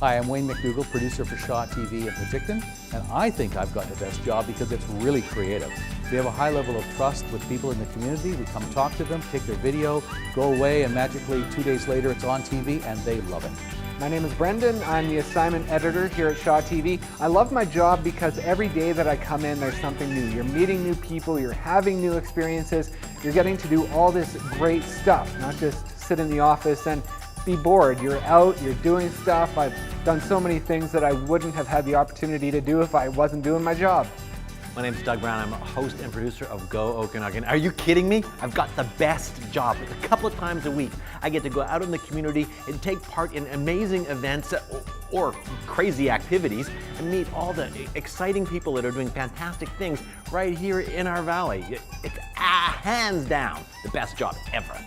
Hi, I'm Wayne McDougall, producer for Shaw TV in Penticton, and I think I've got the best job because it's really creative. We have a high level of trust with people in the community. We come talk to them, take their video, go away, and magically 2 days later it's on TV and they love it. My name is Brendan. I'm the assignment editor here at Shaw TV. I love my job because every day that I come in, there's something new. You're meeting new people, you're having new experiences, you're getting to do all this great stuff, not just sit in the office and be bored. You're out, you're doing stuff. I've done so many things that I wouldn't have had the opportunity to do if I wasn't doing my job. My name's Doug Brown. I'm a host and producer of Go Okanagan. Are you kidding me? I've got the best job. A couple of times a week, I get to go out in the community and take part in amazing events or crazy activities and meet all the exciting people that are doing fantastic things right here in our valley. It's hands down the best job ever.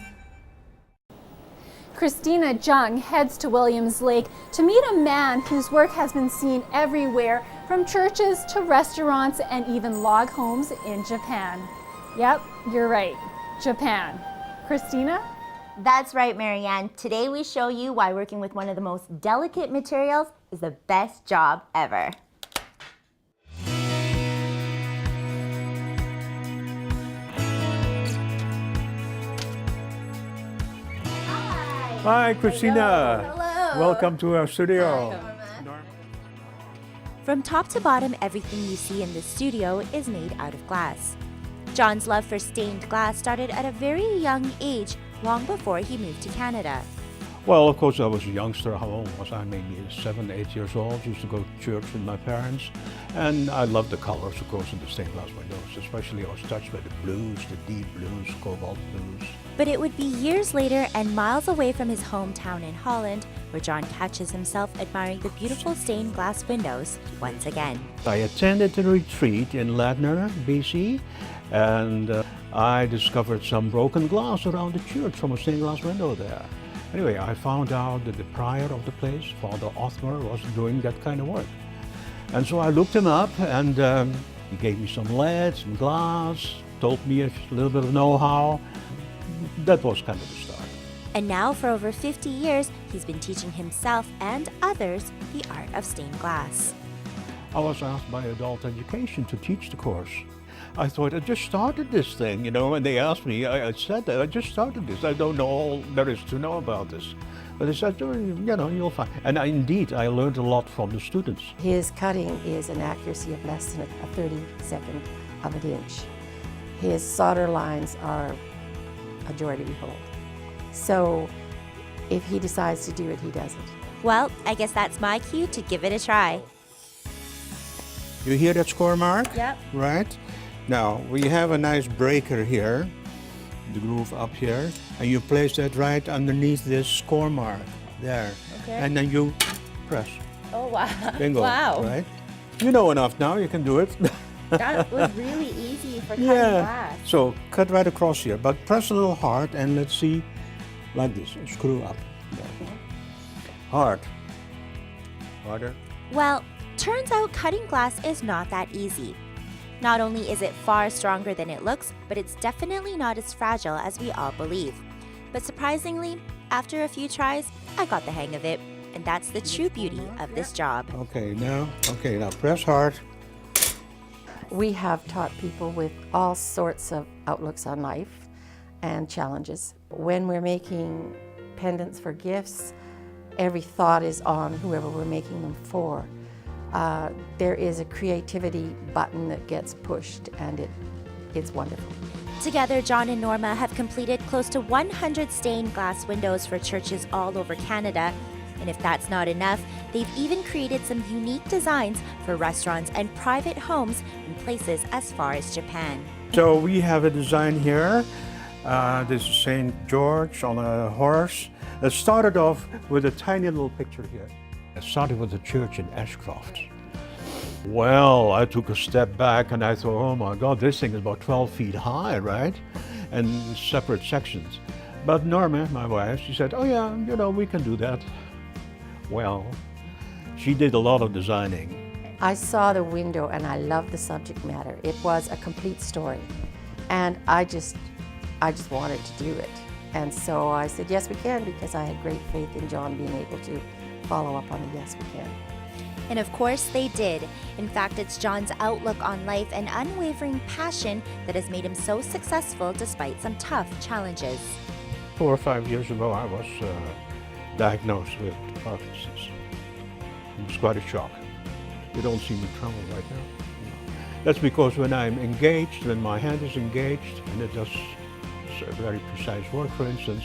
Christina Jung heads to Williams Lake to meet a man whose work has been seen everywhere, from churches to restaurants and even log homes in Japan. Yep, you're right, Japan. Christina? That's right, Marianne. Today we show you why working with one of the most delicate materials is the best job ever. Hi, Christina. Hello. Welcome to our studio. From top to bottom, everything you see in this studio is made out of glass. John's love for stained glass started at a very young age, long before he moved to Canada. Well, of course, I was a youngster. How old was I? Maybe 7, 8 years old. Used to go to church with my parents. And I loved the colors, of course, in the stained glass windows. Especially I was touched by the blues, the deep blues, cobalt blues. But it would be years later and miles away from his hometown in Holland where John catches himself admiring the beautiful stained glass windows once again. I attended a retreat in Ladner, BC, and I discovered some broken glass around the church from a stained glass window there. Anyway, I found out that the prior of the place, Father Othmer, was doing that kind of work. And so I looked him up, and he gave me some lead, some glass, told me a little bit of know-how. That was kind of the start. And now for over 50 years, he's been teaching himself and others the art of stained glass. I was asked by Adult Education to teach the course. I thought, I just started this thing, you know, and they asked me, I said that, I just started this. I don't know all there is to know about this. But they said, you know, you'll find. And indeed, I learned a lot from the students. His cutting is an accuracy of less than a 32nd of an inch. His solder lines are a joy to behold. So if he decides to do it, he does it. Well, I guess that's my cue to give it a try. You hear that score mark? Yep. Right? Now, we have a nice breaker here, the groove up here, and you place that right underneath this score mark, there. Okay. And then you press. Oh, wow. Bingo. Wow. Right? You know enough now, you can do it. That was really easy for cutting Yeah. glass. So cut right across here, but press a little hard and let's see, like this, screw up. There. Hard. Harder. Well, turns out cutting glass is not that easy. Not only is it far stronger than it looks, but it's definitely not as fragile as we all believe. But surprisingly, after a few tries, I got the hang of it. And that's the true beauty of this job. Okay, now press hard. We have taught people with all sorts of outlooks on life and challenges. When we're making pendants for gifts, every thought is on whoever we're making them for. There is a creativity button that gets pushed, and it's wonderful. Together, John and Norma have completed close to 100 stained glass windows for churches all over Canada. And if that's not enough, they've even created some unique designs for restaurants and private homes in places as far as Japan. So we have a design here. This is St. George on a horse. It started off with a tiny little picture here. It started with a church in Ashcroft. Well, I took a step back and I thought, oh my God, this thing is about 12 feet high, right? And separate sections. But Norma, my wife, she said, oh yeah, you know, we can do that. Well, she did a lot of designing. I saw the window and I loved the subject matter. It was a complete story. And I just wanted to do it. And so I said, yes, we can, because I had great faith in John being able to follow up on the yes, we can. And of course they did. In fact, it's John's outlook on life and unwavering passion that has made him so successful despite some tough challenges. 4 or 5 years ago, I was diagnosed with Parkinson's. It was quite a shock. You don't see me tremble right now. That's because when I'm engaged, when my hand is engaged, and it does a very precise work, for instance,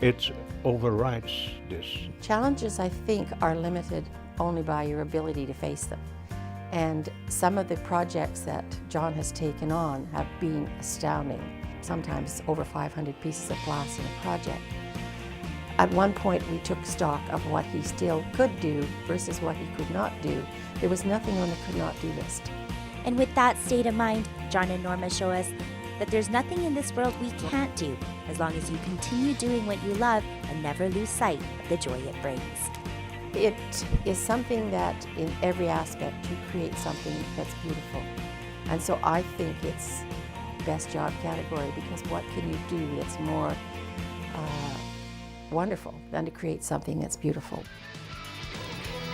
it overrides this. Challenges, I think, are limited only by your ability to face them. And some of the projects that John has taken on have been astounding. Sometimes over 500 pieces of glass in a project. At one point we took stock of what he still could do versus what he could not do. There was nothing on the could not do list. And with that state of mind, John and Norma show us that there's nothing in this world we can't do as long as you continue doing what you love and never lose sight of the joy it brings. It is something that in every aspect you create something that's beautiful. And so I think it's best job category, because what can you do that's more wonderful than to create something that's beautiful.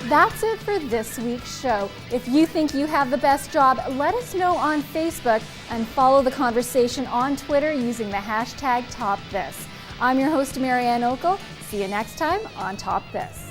That's it for this week's show. If you think you have the best job, let us know on Facebook and follow the conversation on Twitter using the hashtag #TopThis. I'm your host, Marianne Okel. See you next time on Top This.